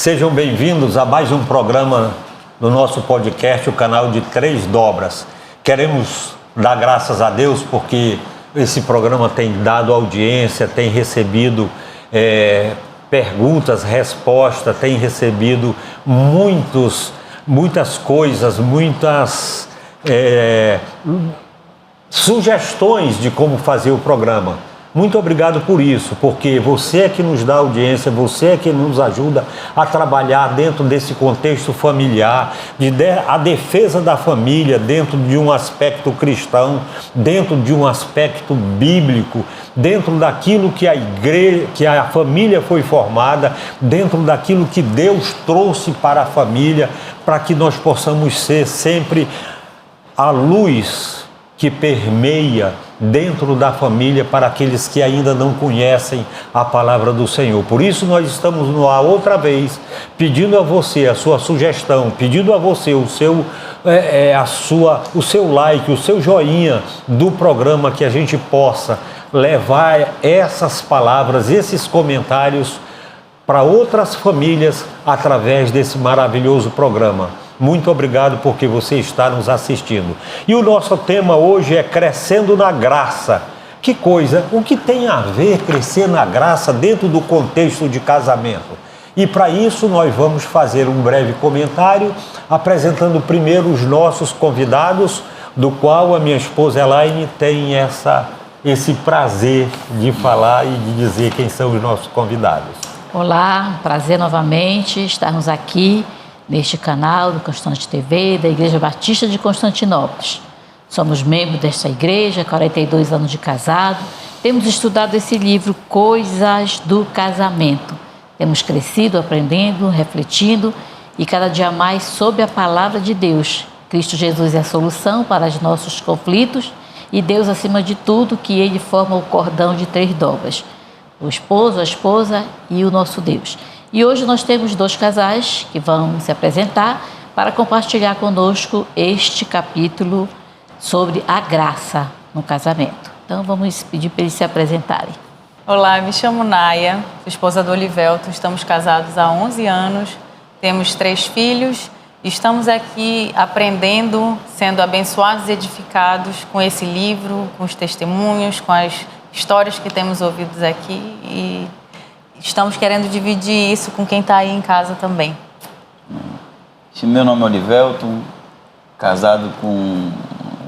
Sejam bem-vindos a mais um programa do nosso podcast, o canal de Três Dobras. Queremos dar graças a Deus porque esse programa tem dado audiência, tem recebido perguntas, respostas, tem recebido muitas coisas, muitas sugestões de como fazer o programa. Muito obrigado por isso, porque você é que nos dá audiência, você é que nos ajuda a trabalhar dentro desse contexto familiar, a defesa da família dentro de um aspecto cristão, dentro de um aspecto bíblico, dentro daquilo que a igreja, que a família foi formada, dentro daquilo que Deus trouxe para a família, para que nós possamos ser sempre a luz que permeia dentro da família para aqueles que ainda não conhecem a palavra do Senhor. Por isso nós estamos no ar outra vez, pedindo a você a sua sugestão, pedindo a você o seu like, o seu joinha do programa, que a gente possa levar essas palavras, esses comentários para outras famílias através desse maravilhoso programa. Muito obrigado porque você está nos assistindo. E o nosso tema hoje é Crescendo na Graça. Que coisa, o que tem a ver crescer na graça dentro do contexto de casamento? E para isso nós vamos fazer um breve comentário, apresentando primeiro os nossos convidados, do qual a minha esposa Elaine tem esse prazer de falar e de dizer quem são os nossos convidados. Olá, prazer novamente estarmos aqui neste canal do Constante TV, da Igreja Batista de Constantinópolis. Somos membros desta igreja, 42 anos de casado. Temos estudado esse livro, Coisas do Casamento. Temos crescido, aprendendo, refletindo e cada dia mais sob a palavra de Deus. Cristo Jesus é a solução para os nossos conflitos e Deus acima de tudo, que Ele forma o cordão de três dobras. O esposo, a esposa e o nosso Deus. E hoje nós temos dois casais que vão se apresentar para compartilhar conosco este capítulo sobre a graça no casamento. Então vamos pedir para eles se apresentarem. Olá, me chamo Naya, sou esposa do Olivelto, estamos casados há 11 anos, temos 3 filhos, estamos aqui aprendendo, sendo abençoados e edificados com esse livro, com os testemunhos, com as histórias que temos ouvidos aqui e estamos querendo dividir isso com quem está aí em casa também. Meu nome é Olivelto, casado com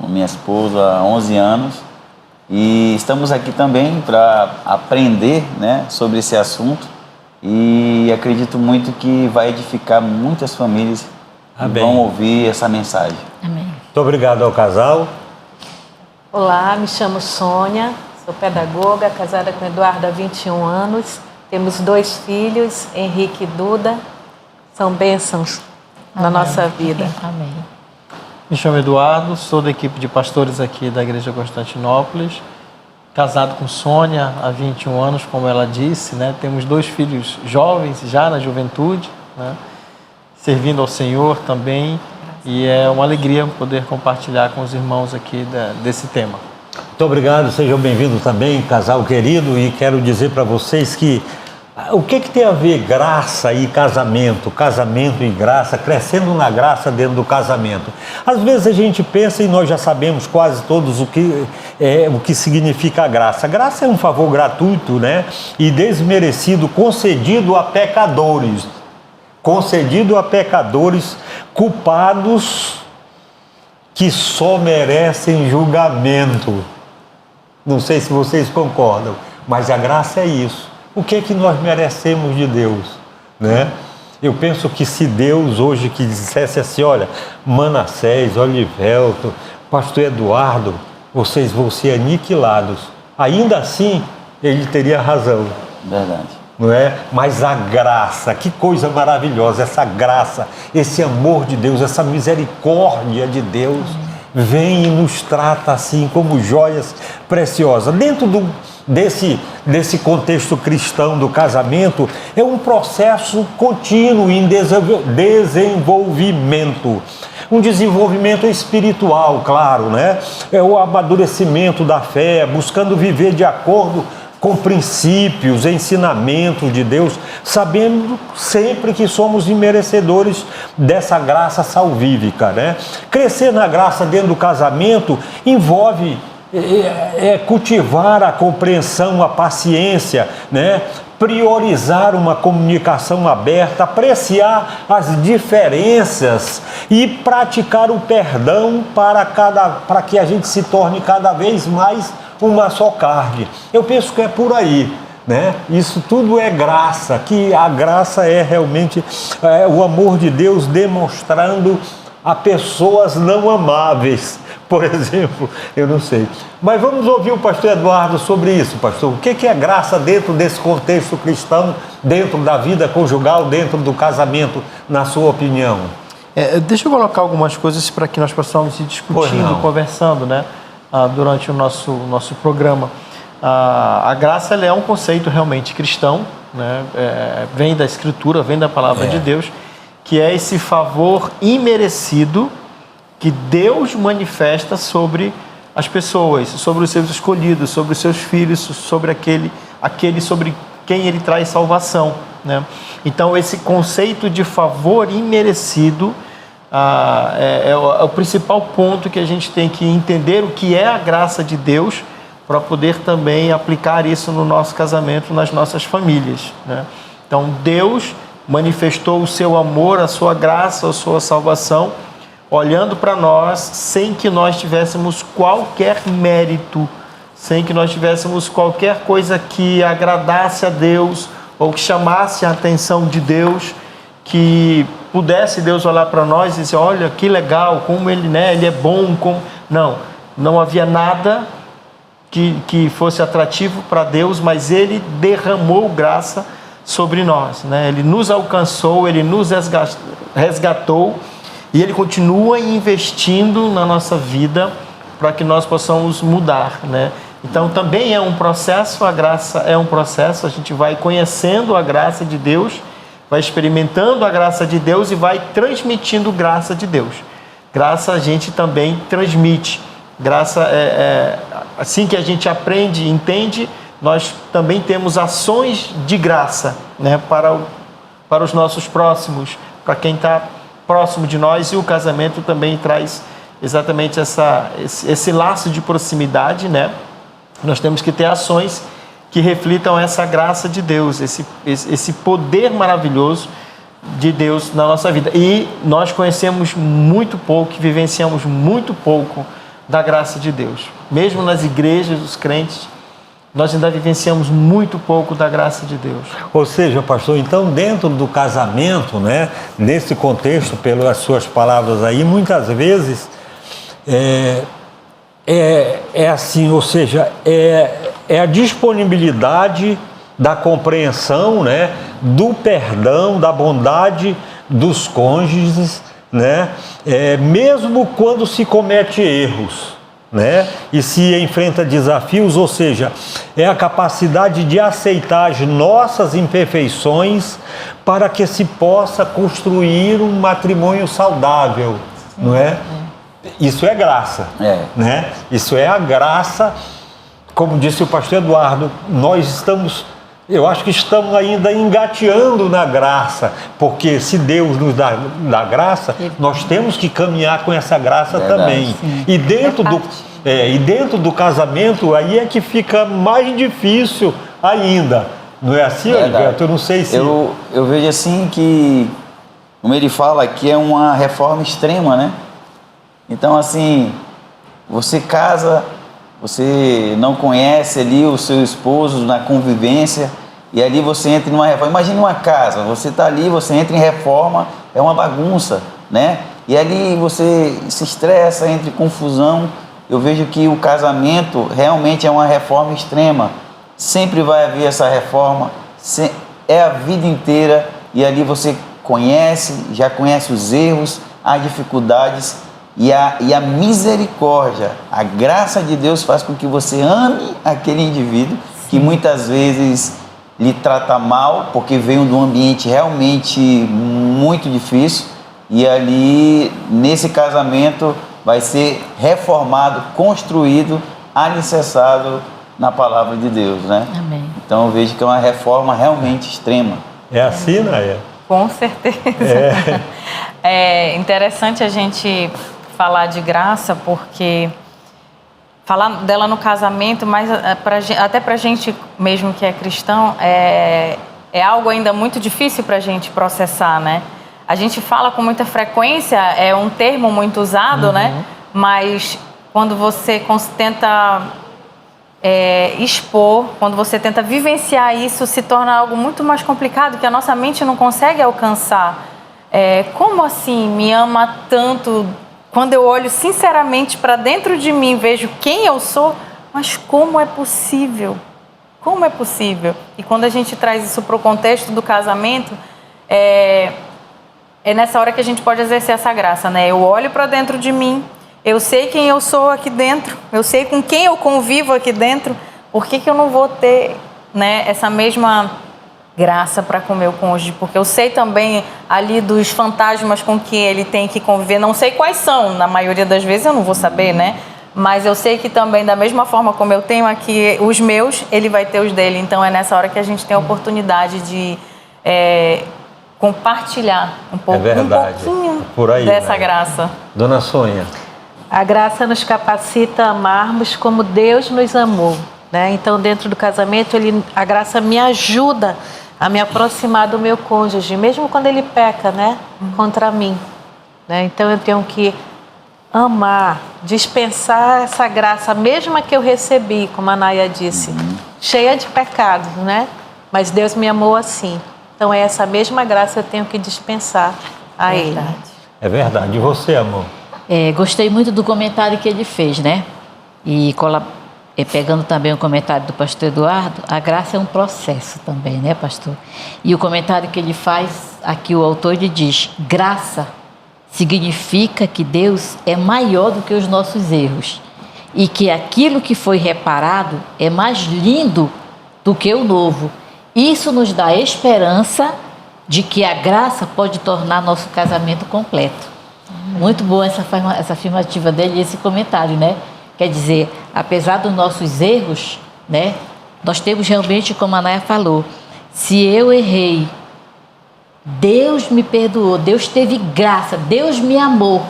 minha esposa há 11 anos e estamos aqui também para aprender, né, sobre esse assunto e acredito muito que vai edificar muitas famílias que vão ouvir essa mensagem. Amém. Muito obrigado ao casal. Olá, me chamo Sônia, sou pedagoga, casada com Eduardo há 21 anos. Temos 2 filhos, Henrique e Duda, são bênçãos na nossa vida. Amém. Me chamo Eduardo, sou da equipe de pastores aqui da Igreja Constantinópolis, casado com Sônia há 21 anos, como ela disse, né? Temos 2 filhos jovens, já na juventude, né? Servindo ao Senhor também, e é uma alegria poder compartilhar com os irmãos aqui desse tema. Muito obrigado, sejam bem-vindos também, casal querido, e quero dizer para vocês que o que tem a ver graça e casamento e graça, crescendo na graça dentro do casamento. Às vezes a gente pensa e nós já sabemos quase todos o que significa a graça. A graça é um favor gratuito, né? E desmerecido, concedido a pecadores culpados que só merecem julgamento. Não sei se vocês concordam, mas a graça é isso. O que é que nós merecemos de Deus, né? Eu penso que se Deus hoje que dissesse assim, olha, Manassés, Olivelto, pastor Eduardo, vocês vão ser aniquilados, ainda assim ele teria razão. Verdade. Não é? Mas a graça, que coisa maravilhosa, essa graça, esse amor de Deus, essa misericórdia de Deus, vem e nos trata assim como joias preciosas. Dentro desse contexto cristão do casamento, é um processo contínuo em desenvolvimento. Um desenvolvimento espiritual, claro, né? É o amadurecimento da fé, buscando viver de acordo com princípios, ensinamentos de Deus, sabendo sempre que somos imerecedores dessa graça salvífica, né? Crescer na graça dentro do casamento envolve cultivar a compreensão, a paciência, né? Priorizar uma comunicação aberta, apreciar as diferenças e praticar o perdão para que a gente se torne cada vez mais uma só carne. Eu penso que é por aí, né? Isso tudo é graça, que a graça é realmente o amor de Deus demonstrando a pessoas não amáveis, por exemplo, eu não sei. Mas vamos ouvir o pastor Eduardo sobre isso, pastor. O que é graça dentro desse contexto cristão, dentro da vida conjugal, dentro do casamento, na sua opinião? Deixa eu colocar algumas coisas para que nós possamos ir discutindo, conversando, né? Durante o nosso programa. A graça ela é um conceito realmente cristão, né? Vem da Escritura, vem da Palavra de Deus, que é esse favor imerecido que Deus manifesta sobre as pessoas, sobre os seus escolhidos, sobre os seus filhos, sobre aquele sobre quem Ele traz salvação, né? Então, esse conceito de favor imerecido é o principal ponto que a gente tem que entender o que é a graça de Deus para poder também aplicar isso no nosso casamento, nas nossas famílias, né? Então, Deus manifestou o seu amor, a sua graça, a sua salvação, olhando para nós sem que nós tivéssemos qualquer mérito, sem que nós tivéssemos qualquer coisa que agradasse a Deus ou que chamasse a atenção de Deus, que pudesse Deus olhar para nós e dizer, olha que legal, como ele, né, ele é bom. Não havia nada que fosse atrativo para Deus, mas Ele derramou graça sobre nós, né? Ele nos alcançou, Ele nos resgatou e Ele continua investindo na nossa vida para que nós possamos mudar, né? Então também é um processo, a graça é um processo, a gente vai conhecendo a graça de Deus, vai experimentando a graça de Deus e vai transmitindo graça de Deus. Graça a gente também transmite. Graça assim que a gente aprende e entende, nós também temos ações de graça, né, para os nossos próximos, para quem está próximo de nós, e o casamento também traz exatamente esse laço de proximidade, né? Nós temos que ter ações que reflitam essa graça de Deus, esse poder maravilhoso de Deus na nossa vida. E nós conhecemos muito pouco, vivenciamos muito pouco da graça de Deus. Mesmo nas igrejas dos crentes, nós ainda vivenciamos muito pouco da graça de Deus. Ou seja, pastor, então dentro do casamento, né, nesse contexto, pelas suas palavras aí, muitas vezes é assim, ou seja, é a disponibilidade da compreensão, né, do perdão, da bondade dos cônjuges, né, mesmo quando se comete erros, né, e se enfrenta desafios, ou seja, é a capacidade de aceitar as nossas imperfeições para que se possa construir um matrimônio saudável, não é? Isso é graça, né? Isso é a graça, como disse o pastor Eduardo, eu acho que estamos ainda engateando na graça, porque se Deus nos dá graça, nós temos que caminhar com essa graça também. Sim. E dentro do casamento, aí é que fica mais difícil ainda. Não é assim, Alberto? Eu não sei se... Eu vejo assim que, como ele fala, que é uma reforma extrema, né? Então, assim, você casa, você não conhece ali o seu esposo na convivência, e ali você entra em uma reforma. Imagine uma casa, você está ali, você entra em reforma, é uma bagunça, né? E ali você se estressa, entra em confusão. Eu vejo que o casamento realmente é uma reforma extrema. Sempre vai haver essa reforma, é a vida inteira, e ali você já conhece os erros, as dificuldades, e a misericórdia, a graça de Deus faz com que você ame aquele indivíduo que muitas vezes lhe trata mal, porque veio de um ambiente realmente muito difícil, e ali, nesse casamento, vai ser reformado, construído, alicerçado na palavra de Deus, né? Amém. Então eu vejo que é uma reforma realmente extrema. É assim, Naya? Com certeza. É interessante a gente falar de graça, porque falar dela no casamento, mas até pra gente mesmo que é cristão, é algo ainda muito difícil pra gente processar, né? A gente fala com muita frequência, é um termo muito usado, né? Mas quando você tenta expor, quando você tenta vivenciar isso, se torna algo muito mais complicado, que a nossa mente não consegue alcançar. Como assim me ama tanto? Quando eu olho sinceramente para dentro de mim, vejo quem eu sou, mas como é possível? Como é possível? E quando a gente traz isso para o contexto do casamento, é nessa hora que a gente pode exercer essa graça, né? Eu olho para dentro de mim, eu sei quem eu sou aqui dentro, eu sei com quem eu convivo aqui dentro, por que eu não vou ter, né, essa mesma graça para com o meu cônjuge? Porque eu sei também ali dos fantasmas com que ele tem que conviver, não sei quais são, na maioria das vezes eu não vou saber, né? Mas eu sei que também, da mesma forma como eu tenho aqui os meus, ele vai ter os dele. Então é nessa hora que a gente tem a oportunidade de compartilhar um pouquinho por aí, dessa né? graça. Dona Sônia. A graça nos capacita a amarmos como Deus nos amou, né? Então, dentro do casamento, a graça me ajuda a me aproximar do meu cônjuge, mesmo quando ele peca, né? Contra mim, né? Então, eu tenho que amar, dispensar essa graça, mesma que eu recebi, como a Naya disse, cheia de pecados, né? Mas Deus me amou assim. Então, é essa mesma graça que eu tenho que dispensar a Ele. É verdade. E você, amor? Gostei muito do comentário que ele fez, né? E pegando também o comentário do pastor Eduardo, a graça é um processo também, né, pastor? E o comentário que ele faz, aqui o autor ele diz, graça significa que Deus é maior do que os nossos erros e que aquilo que foi reparado é mais lindo do que o novo. Isso nos dá esperança de que a graça pode tornar nosso casamento completo. Muito boa essa afirmativa dele e esse comentário, né? Quer dizer, apesar dos nossos erros, né? Nós temos realmente, como a Naya falou, se eu errei, Deus me perdoou, Deus teve graça, Deus me amou,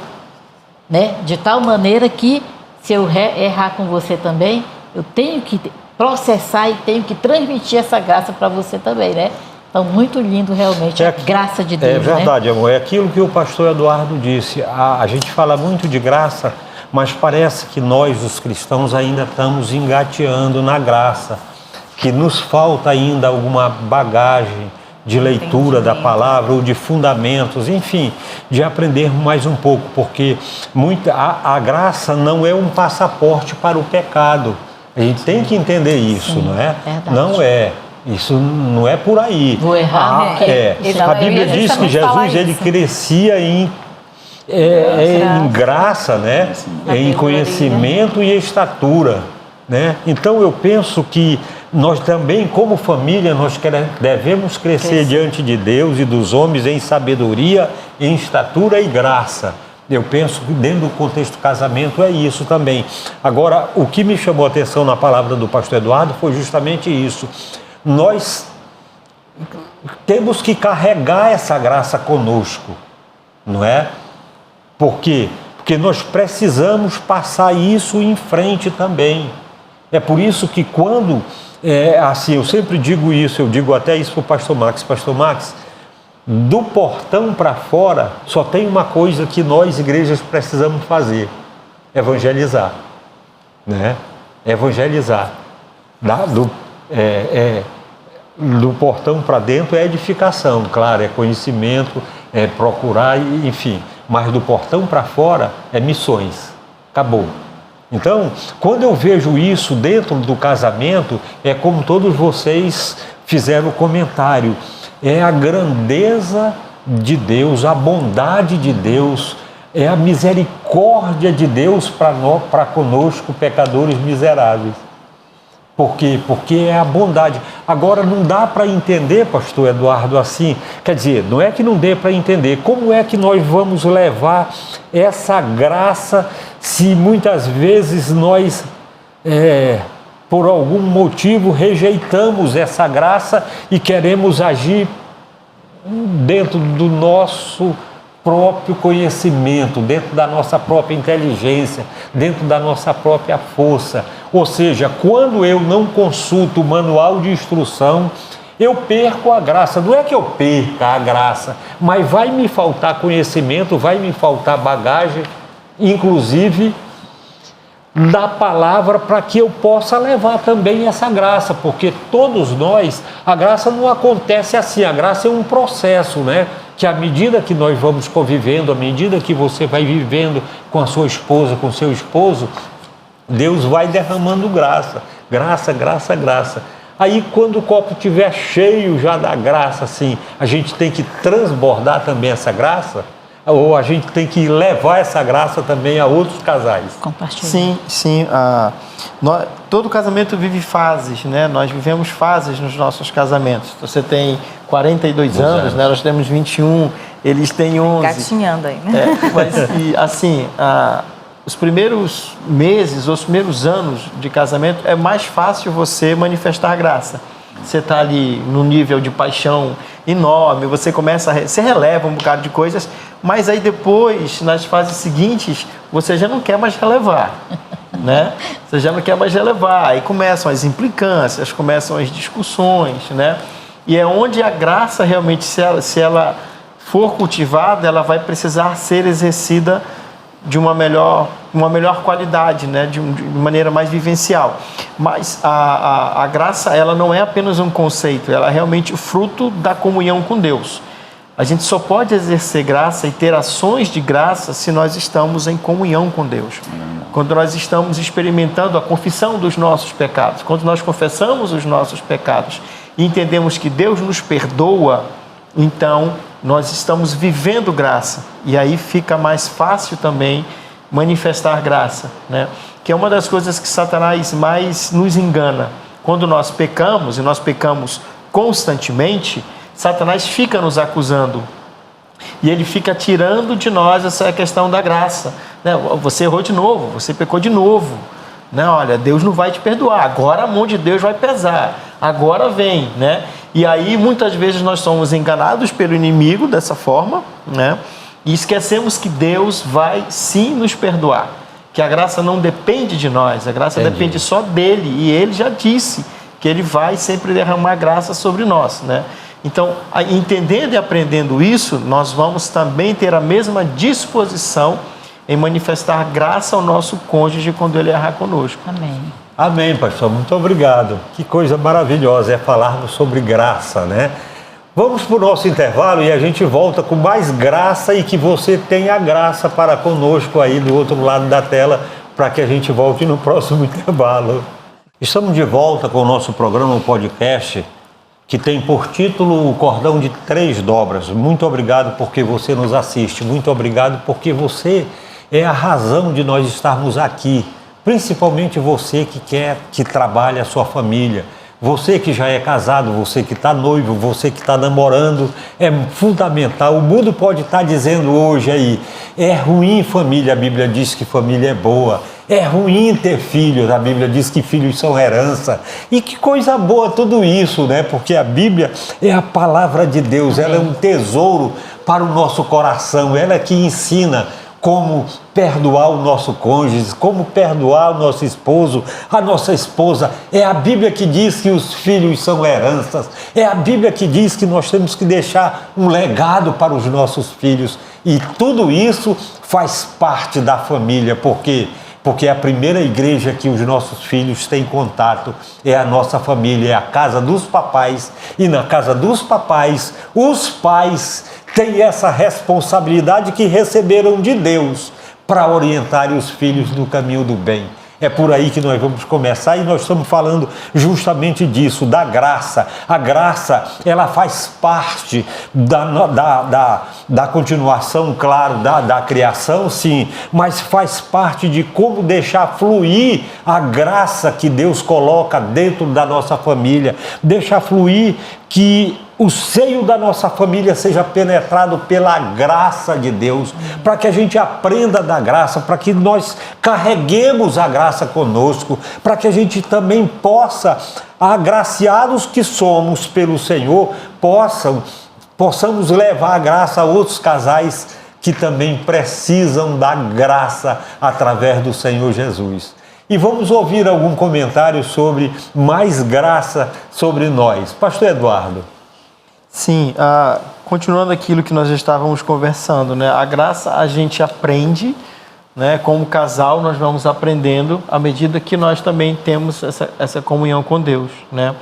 né? De tal maneira que, se eu errar com você também, eu tenho que processar e tenho que transmitir essa graça para você também, né? Então, muito lindo realmente a graça de Deus, né? É verdade, amor. É aquilo que o pastor Eduardo disse. A gente fala muito de graça, mas parece que nós, os cristãos, ainda estamos engateando na graça, que nos falta ainda alguma bagagem de leitura da palavra ou de fundamentos, enfim, de aprender mais um pouco, porque a graça não é um passaporte para o pecado. A gente tem que entender isso, sim, não é? Verdade. Não é. Isso não é por aí. Vou errar. A Bíblia diz que Jesus ele crescia em graça, né? Em conhecimento e estatura, né? Então eu penso que nós também, como família, nós devemos crescer diante de Deus e dos homens em sabedoria, em estatura e graça. Eu penso que dentro do contexto do casamento é isso também. Agora, o que me chamou a atenção na palavra do pastor Eduardo foi justamente isso. Nós temos que carregar essa graça conosco, não é? Por quê? Porque nós precisamos passar isso em frente também. É por isso que quando, assim, eu sempre digo isso, eu digo até isso para o pastor Max, do portão para fora só tem uma coisa que nós, igrejas, precisamos fazer, evangelizar, né? Evangelizar. Do portão para dentro é edificação, claro, é conhecimento, é procurar, enfim. Mas do portão para fora é missões. Acabou. Então, quando eu vejo isso dentro do casamento, é como todos vocês fizeram o comentário. É a grandeza de Deus, a bondade de Deus, é a misericórdia de Deus para conosco, pecadores miseráveis. Por quê? Porque é a bondade. Agora, não dá para entender, pastor Eduardo, assim, quer dizer, não é que não dê para entender, como é que nós vamos levar essa graça se muitas vezes nós por algum motivo, rejeitamos essa graça e queremos agir dentro do nosso próprio conhecimento, dentro da nossa própria inteligência, dentro da nossa própria força. Ou seja, quando eu não consulto o manual de instrução, eu perco a graça. Não é que eu perca a graça, mas vai me faltar conhecimento, vai me faltar bagagem, inclusive da palavra, para que eu possa levar também essa graça, porque todos nós, a graça não acontece assim, a graça é um processo, né? Que à medida que nós vamos convivendo, à medida que você vai vivendo com a sua esposa, com o seu esposo, Deus vai derramando graça, graça, graça, graça. Aí quando o copo estiver cheio já da graça, assim, a gente tem que transbordar também essa graça, ou a gente tem que levar essa graça também a outros casais. Compartilhar. Sim. Todo casamento vive fases, né? Nós vivemos fases nos nossos casamentos. Você tem 42 anos, né? Nós temos 21, eles têm 11. Gatinhando aí, né? Mas, e, assim, os primeiros meses, os primeiros anos de casamento, é mais fácil você manifestar graça. Você está ali no nível de paixão enorme, você você releva um bocado de coisas, mas aí depois, nas fases seguintes, você já não quer mais relevar, né? Você já não quer mais relevar, aí começam as implicâncias, começam as discussões, né? E é onde a graça realmente, se ela for cultivada, ela vai precisar ser exercida de uma melhor qualidade, né? De maneira mais vivencial. Mas a graça, ela não é apenas um conceito, ela é realmente o fruto da comunhão com Deus. A gente só pode exercer graça e ter ações de graça se nós estamos em comunhão com Deus. Quando nós estamos experimentando a confissão dos nossos pecados, quando nós confessamos os nossos pecados e entendemos que Deus nos perdoa, então nós estamos vivendo graça. E aí fica mais fácil também manifestar graça, né? Que é uma das coisas que Satanás mais nos engana. Quando nós pecamos, e nós pecamos constantemente, Satanás fica nos acusando. E ele fica tirando de nós essa questão da graça, né? Você errou de novo, você pecou de novo, né? Olha, Deus não vai te perdoar, agora a mão de Deus vai pesar, agora vem, né? E aí muitas vezes nós somos enganados pelo inimigo dessa forma, né? E esquecemos que Deus vai sim nos perdoar, que a graça não depende de nós, a graça depende só dele, e ele já disse que ele vai sempre derramar graça sobre nós, né? Então, entendendo e aprendendo isso, nós vamos também ter a mesma disposição em manifestar graça ao nosso cônjuge quando ele errar conosco. Amém. Amém, pastor. Muito obrigado. Que coisa maravilhosa é falarmos sobre graça, né? Vamos para o nosso intervalo e a gente volta com mais graça e que você tenha graça para conosco aí do outro lado da tela, para que a gente volte no próximo intervalo. Estamos de volta com o nosso programa, o podcast, que tem por título O Cordão de Três Dobras. Muito obrigado porque você nos assiste, muito obrigado porque você é a razão de nós estarmos aqui, principalmente você que trabalha a sua família, você que já é casado, você que está noivo, você que está namorando, é fundamental. O mundo pode estar dizendo hoje aí, é ruim família, a Bíblia diz que família é boa. É ruim ter filhos, a Bíblia diz que filhos são herança. E que coisa boa tudo isso, né? Porque a Bíblia é a palavra de Deus, ela é um tesouro para o nosso coração, ela é que ensina como perdoar o nosso cônjuge, como perdoar o nosso esposo, a nossa esposa. É a Bíblia que diz que os filhos são heranças. É a Bíblia que diz que nós temos que deixar um legado para os nossos filhos. E tudo isso faz parte da família, porque a primeira igreja que os nossos filhos têm contato é a nossa família, é a casa dos papais. E na casa dos papais, os pais têm essa responsabilidade que receberam de Deus para orientar os filhos no caminho do bem. É por aí que nós vamos começar e nós estamos falando justamente disso, da graça. A graça, ela faz parte da continuação, claro, da criação, sim, mas faz parte de como deixar fluir a graça que Deus coloca dentro da nossa família, deixar fluir que o seio da nossa família seja penetrado pela graça de Deus, para que a gente aprenda da graça, para que nós carreguemos a graça conosco, para que a gente também possa, agraciados que somos pelo Senhor, possamos levar a graça a outros casais que também precisam da graça através do Senhor Jesus. E vamos ouvir algum comentário sobre mais graça sobre nós. Pastor Eduardo. Sim, continuando aquilo que nós já estávamos conversando, né? A graça a gente aprende, né? Como casal nós vamos aprendendo à medida que nós também temos essa comunhão com Deus, né?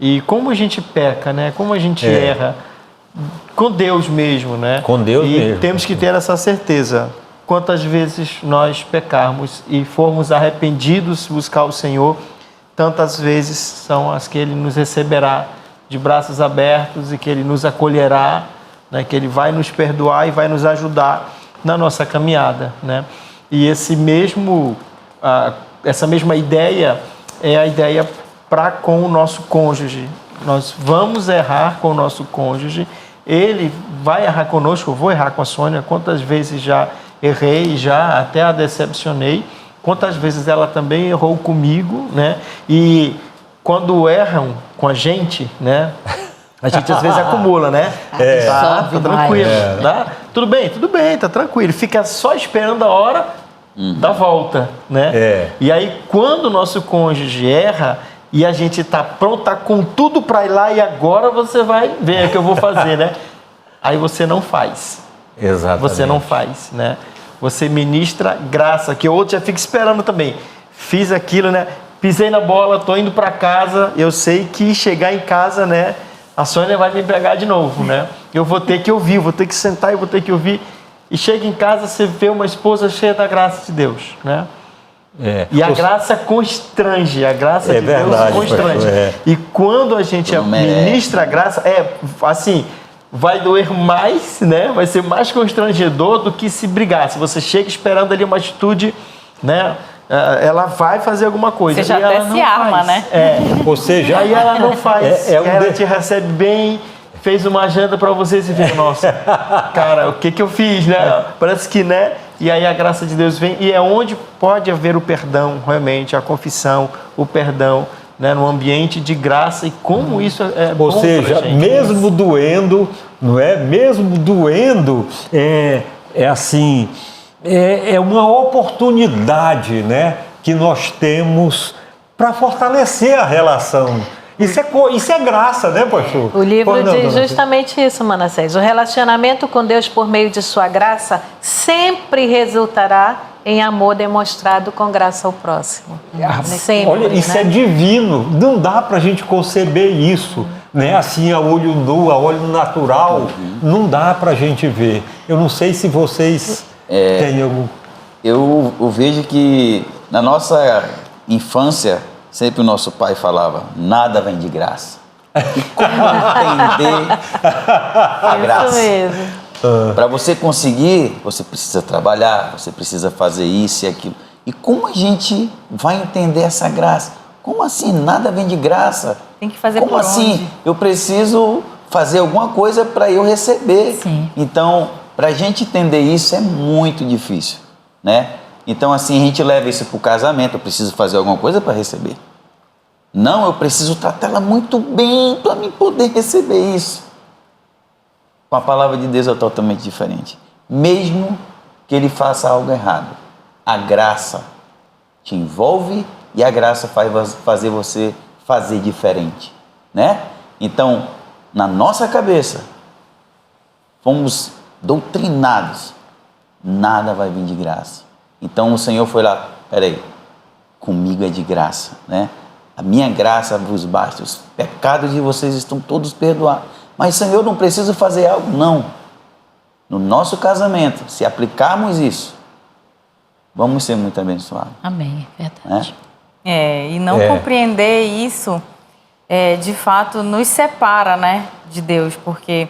E como a gente peca, né? Como a gente erra com Deus mesmo, né? Com Deus mesmo. E temos que ter essa certeza. Quantas vezes nós pecarmos e formos arrependidos buscar o Senhor, tantas vezes são as que Ele nos receberá de braços abertos e que Ele nos acolherá, né? Que Ele vai nos perdoar e vai nos ajudar na nossa caminhada, né? E essa mesma ideia é a ideia para com o nosso cônjuge. Nós vamos errar com o nosso cônjuge, ele vai errar conosco, eu vou errar com a Sônia. Quantas vezes já errei, já até a decepcionei, quantas vezes ela também errou comigo, né? E quando erram com a gente, né? A gente às vezes acumula, né? Tá tranquilo, tá? Tudo bem, tá tranquilo. Fica só esperando a hora da volta, né? E aí, quando o nosso cônjuge erra e a gente tá pronto, tá com tudo para ir lá e agora você vai ver o que eu vou fazer, né? Aí você não faz. Exatamente. Você não faz, né? Você ministra graça, que o outro já fica esperando também. Fiz aquilo, né? Pisei na bola, tô indo para casa, eu sei que chegar em casa, né? A Sônia vai me pegar de novo, né? Eu vou ter que ouvir, vou ter que sentar e vou ter que ouvir. E chega em casa, você vê uma esposa cheia da graça de Deus, né? E a graça constrange, a graça de Deus constrange. E quando a gente ministra a graça, assim, vai doer mais, né? Vai ser mais constrangedor do que se brigar. Se você chega esperando ali uma atitude, né? Ela vai fazer alguma coisa. Você já até se arma, né? Ou seja, aí ela não faz. Ela te recebe bem, fez uma janta para vocês e vê, nossa, cara, o que eu fiz, né? Parece que, né? E aí a graça de Deus vem e é onde pode haver o perdão, realmente, a confissão, o perdão, né? No ambiente de graça e como isso é bom. Ou seja, mesmo doendo, não é? Mesmo doendo, assim, é uma oportunidade, né? Que nós temos para fortalecer a relação. Isso é graça, né, pastor? O livro diz justamente isso, Manassés. O relacionamento com Deus por meio de sua graça sempre resultará em amor demonstrado com graça ao próximo. Sempre, olha, isso é divino. Não dá para a gente conceber isso, né? Assim, a olho nu, a olho natural. Não dá para a gente ver. Eu não sei se vocês têm algum... Eu vejo que na nossa infância, sempre o nosso pai falava, nada vem de graça. E como entender a graça? Isso mesmo. Para você conseguir, você precisa trabalhar, você precisa fazer isso e aquilo. E como a gente vai entender essa graça? Como assim? Nada vem de graça? Tem que fazer como por assim? onde? Eu preciso fazer alguma coisa para eu receber. Sim. Então, para a gente entender isso é muito difícil, né? Então, assim, a gente leva isso para o casamento. Eu preciso fazer alguma coisa para receber. Não, eu preciso tratar ela muito bem para me poder receber isso. Com a palavra de Deus é totalmente diferente. Mesmo que ele faça algo errado, a graça te envolve e a graça faz fazer você fazer diferente, né? Então, na nossa cabeça, fomos doutrinados. Nada vai vir de graça. Então o Senhor foi lá, peraí, comigo é de graça, né? A minha graça vos basta, os pecados de vocês estão todos perdoados. Mas Senhor, não preciso fazer algo, não. No nosso casamento, se aplicarmos isso, vamos ser muito abençoados. Amém, é verdade. E não compreender isso, de fato, nos separa, né, de Deus, porque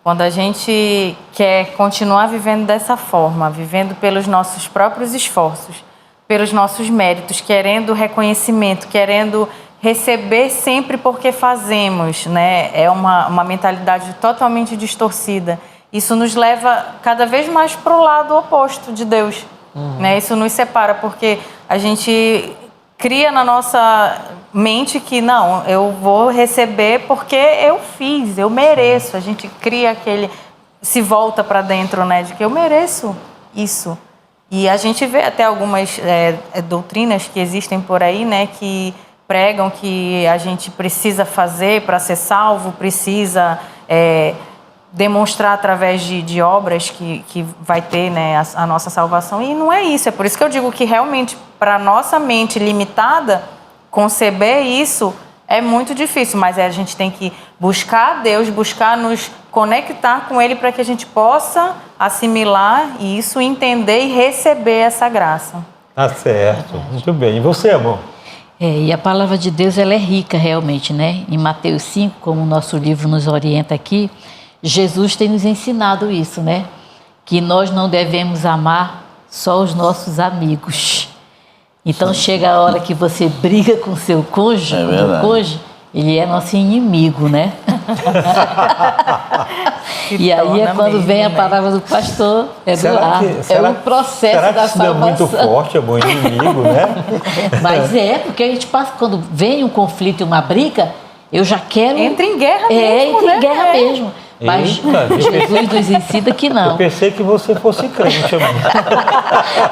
quando a gente quer continuar vivendo dessa forma, vivendo pelos nossos próprios esforços, pelos nossos méritos, querendo reconhecimento, querendo receber sempre porque fazemos, né? É uma mentalidade totalmente distorcida. Isso nos leva cada vez mais para o lado oposto de Deus, né? Isso nos separa, porque a gente cria na nossa mente que não, eu vou receber porque eu fiz, eu mereço. A gente cria se volta para dentro, né? De que eu mereço isso. E a gente vê até algumas doutrinas que existem por aí, né? Que pregam que a gente precisa fazer para ser salvo, precisa demonstrar através de obras que vai ter, né, a nossa salvação. E não é isso. É por isso que eu digo que realmente, para a nossa mente limitada, conceber isso é muito difícil. Mas a gente tem que buscar Deus, buscar nos conectar com Ele para que a gente possa assimilar isso, entender e receber essa graça. Tá certo. Muito bem. E você, amor? E a palavra de Deus, ela é rica realmente, né? Em Mateus 5, como o nosso livro nos orienta aqui, Jesus tem nos ensinado isso, né? Que nós não devemos amar só os nossos amigos. Então chega a hora que você briga com seu cônjuge, ele é nosso inimigo, né? E aí é quando vem a palavra do pastor Eduardo. É o processo da salvação. É muito forte, é bom inimigo, né? Mas porque a gente passa, quando vem um conflito e uma briga, eu já quero... Entra em guerra mesmo, entra em guerra mesmo. Mas Jesus nos ensina que não. Eu pensei que você fosse crente, amor.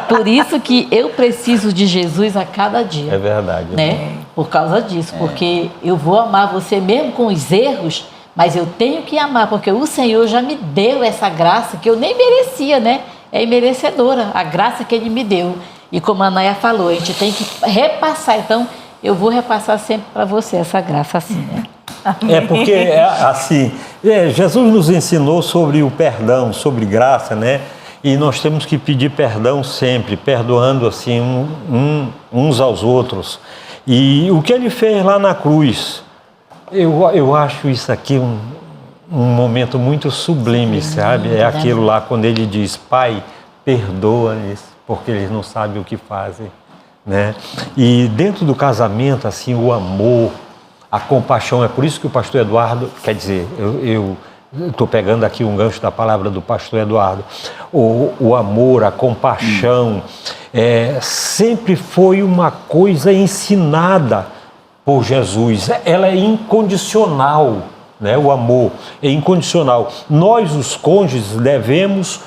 Por isso que eu preciso de Jesus a cada dia. É verdade. Né? Por causa disso. Porque eu vou amar você mesmo com os erros, mas eu tenho que amar, porque o Senhor já me deu essa graça que eu nem merecia, né? É imerecedora a graça que Ele me deu. E como a Naya falou, a gente tem que repassar. Então, eu vou repassar sempre para você essa graça assim, né? Porque assim, Jesus nos ensinou sobre o perdão, sobre graça, né? E nós temos que pedir perdão sempre, perdoando assim uns aos outros. E o que Ele fez lá na cruz, eu acho isso aqui um momento muito sublime, sabe? É aquilo lá quando Ele diz: Pai, perdoa-lhes, porque eles não sabem o que fazem, né? E dentro do casamento, assim, o amor, a compaixão, é por isso que o pastor Eduardo, quer dizer, eu estou pegando aqui um gancho da palavra do pastor Eduardo, o amor, a compaixão, sempre foi uma coisa ensinada por Jesus. Ela é incondicional, né? O amor é incondicional. Nós, os cônjuges, devemos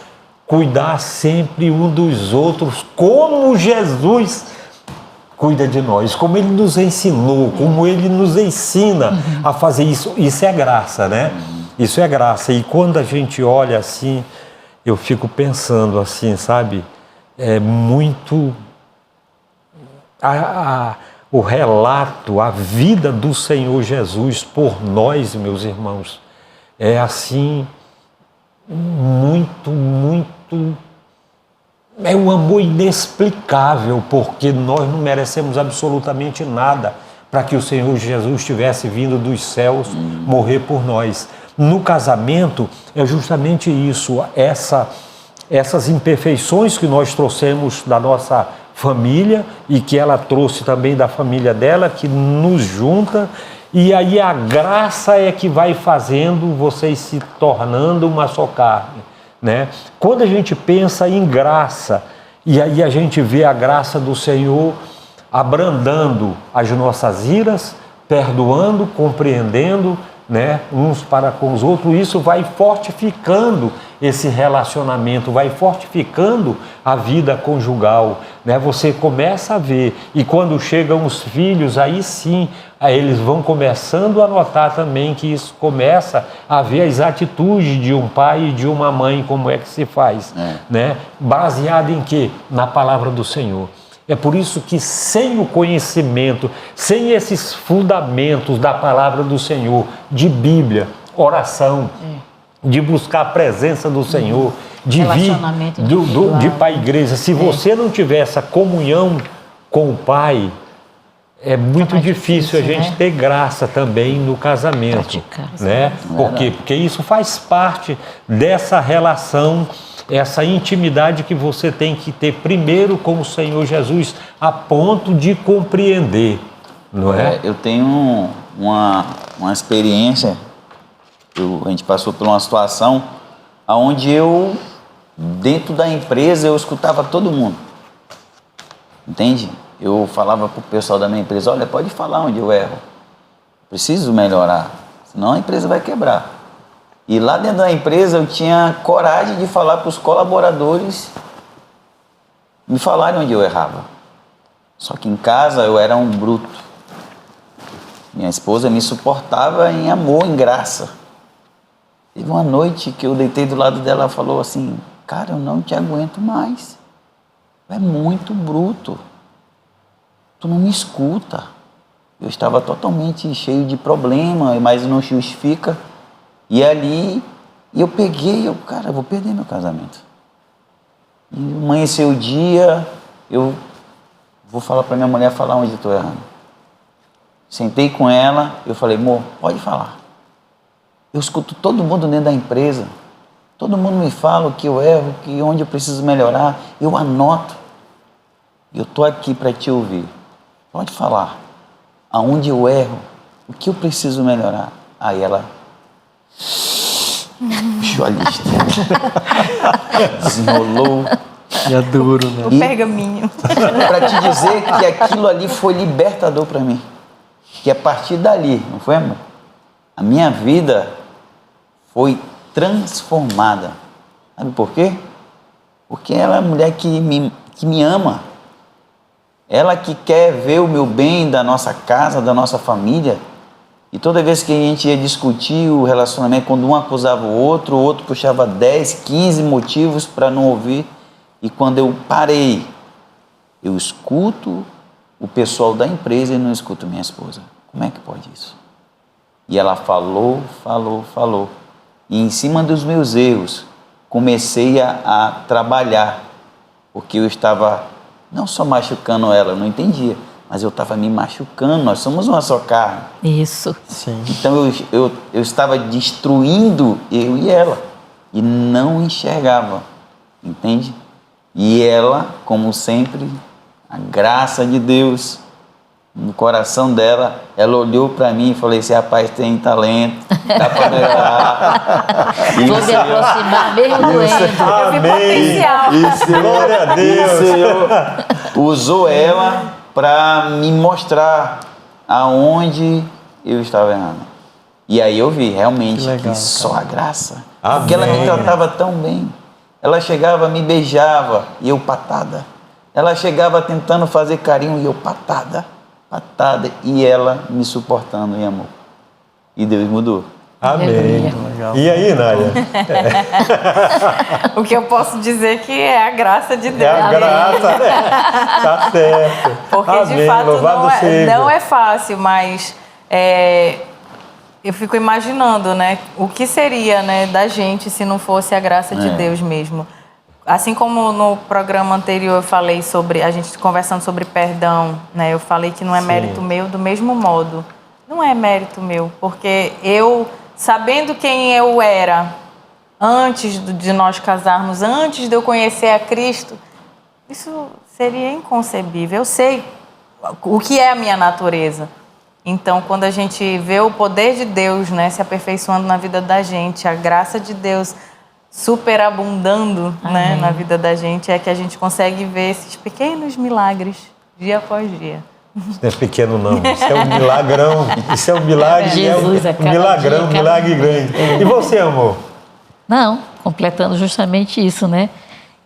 cuidar sempre um dos outros, como Jesus cuida de nós, como Ele nos ensinou, como Ele nos ensina a fazer isso. Isso é graça, né? Isso é graça. E quando a gente olha assim, eu fico pensando assim, sabe? É muito... o relato, a vida do Senhor Jesus por nós, meus irmãos, é assim, muito... É um amor inexplicável, porque nós não merecemos absolutamente nada para que o Senhor Jesus tivesse vindo dos céus morrer por nós. No casamento, é justamente isso, essas imperfeições que nós trouxemos da nossa família e que ela trouxe também da família dela, que nos junta, e aí a graça é que vai fazendo vocês se tornando uma só carne, né? Quando a gente pensa em graça, e aí a gente vê a graça do Senhor abrandando as nossas iras, perdoando, compreendendo, né, uns para com os outros, isso vai fortificando esse relacionamento, vai fortificando a vida conjugal, né? Você começa a ver, e quando chegam os filhos, aí sim, aí eles vão começando a notar também que isso começa a ver as atitudes de um pai e de uma mãe, como é que se faz, né? Baseado em quê? Na palavra do Senhor. É por isso que sem o conhecimento, sem esses fundamentos da palavra do Senhor, de Bíblia, oração, de buscar a presença do Senhor, de vir de pai e igreja, se você não tiver essa comunhão com o Pai, é muito difícil a gente ter graça também no casamento, né? Por quê? Porque isso faz parte dessa relação, essa intimidade que você tem que ter primeiro com o Senhor Jesus, a ponto de compreender não é? Eu tenho uma experiência, a gente passou por uma situação onde eu, dentro da empresa, eu escutava todo mundo. Entende? Eu falava para o pessoal da minha empresa, olha, pode falar onde eu erro. Preciso melhorar, senão a empresa vai quebrar. E lá dentro da empresa eu tinha coragem de falar para os colaboradores me falarem onde eu errava. Só que em casa eu era um bruto. Minha esposa me suportava em amor, em graça. Teve uma noite que eu deitei do lado dela e falou assim, cara, eu não te aguento mais. Tu é muito bruto. Tu não me escuta. Eu estava totalmente cheio de problema, mas não justifica. E ali, eu peguei, cara, eu vou perder meu casamento. E amanheceu o dia, eu vou falar para minha mulher falar onde eu estou errando. Sentei com ela, eu falei, amor, pode falar. Eu escuto todo mundo dentro da empresa. Todo mundo me fala o que eu erro, que onde eu preciso melhorar. Eu anoto. Eu estou aqui para te ouvir. Pode falar. Aonde eu erro, o que eu preciso melhorar. Aí ela... puxou a lista. Desenrolou. E é duro, né? O pergaminho. Para te dizer que aquilo ali foi libertador para mim. Que a partir dali, não foi, amor? A minha vida foi transformada. Sabe por quê? Porque ela é a mulher que me ama. Ela que quer ver o meu bem da nossa casa, da nossa família. E toda vez que a gente ia discutir o relacionamento, quando um acusava o outro puxava 10, 15 motivos para não ouvir. E quando eu parei, eu escuto o pessoal da empresa e não escuto minha esposa. Como é que pode isso? E ela falou. E em cima dos meus erros, comecei a trabalhar. Porque eu estava não só machucando ela, eu não entendia, mas eu estava me machucando, nós somos uma só carne. Isso. Sim. Então eu estava destruindo eu e ela, e não enxergava, entende? E ela, como sempre, a graça de Deus no coração dela, ela olhou para mim e falou, esse rapaz tem talento, dá para melhorar. Vou me aproximar mesmo doendo. Amém. Glória a Deus. O Senhor usou ela para me mostrar aonde eu estava errando. E aí eu vi realmente que só a graça. Amém. Porque ela me tratava tão bem. Ela chegava, me beijava e eu patada. Ela chegava tentando fazer carinho e eu patada. E ela me suportando em amor. E Deus mudou. Amém. Legal. E aí, Nália? O que eu posso dizer que é a graça de Deus. É a graça, né? Tá certo. Porque Amém. de fato Louvado seja. não é fácil, mas eu fico imaginando, né, o que seria, né, da gente se não fosse a graça de Deus mesmo. Assim como no programa anterior eu falei sobre, a gente conversando sobre perdão, né, eu falei que não é mérito meu, do mesmo modo. Não é mérito meu, porque eu, sabendo quem eu era antes de nós casarmos, antes de eu conhecer a Cristo, isso seria inconcebível. Eu sei o que é a minha natureza. Então, quando a gente vê o poder de Deus, né, se aperfeiçoando na vida da gente, a graça de Deus superabundando, né, na vida da gente, é que a gente consegue ver esses pequenos milagres dia após dia. Isso não é pequeno, não. Isso é um milagrão. Isso é um milagre. Jesus, a cada milagrão, dia, milagre grande. E você, amor? Não, completando justamente isso, né?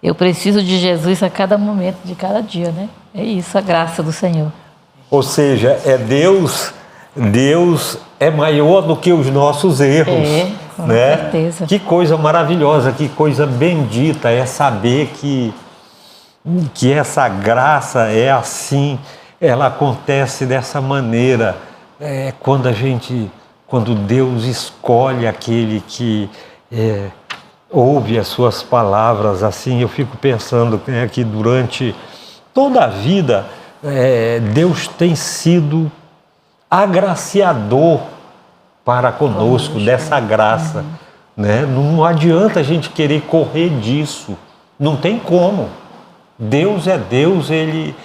Eu preciso de Jesus a cada momento, de cada dia, né? É isso, a graça do Senhor. Ou seja, é Deus é maior do que os nossos erros. Com né? certeza. Que coisa maravilhosa, que coisa bendita é saber que essa graça é assim, ela acontece dessa maneira. Quando Deus escolhe aquele que ouve as suas palavras, assim, eu fico pensando que durante toda a vida Deus tem sido agraciador para conosco dessa graça, né? Não adianta a gente querer correr disso, não tem como. Deus é Deus, ele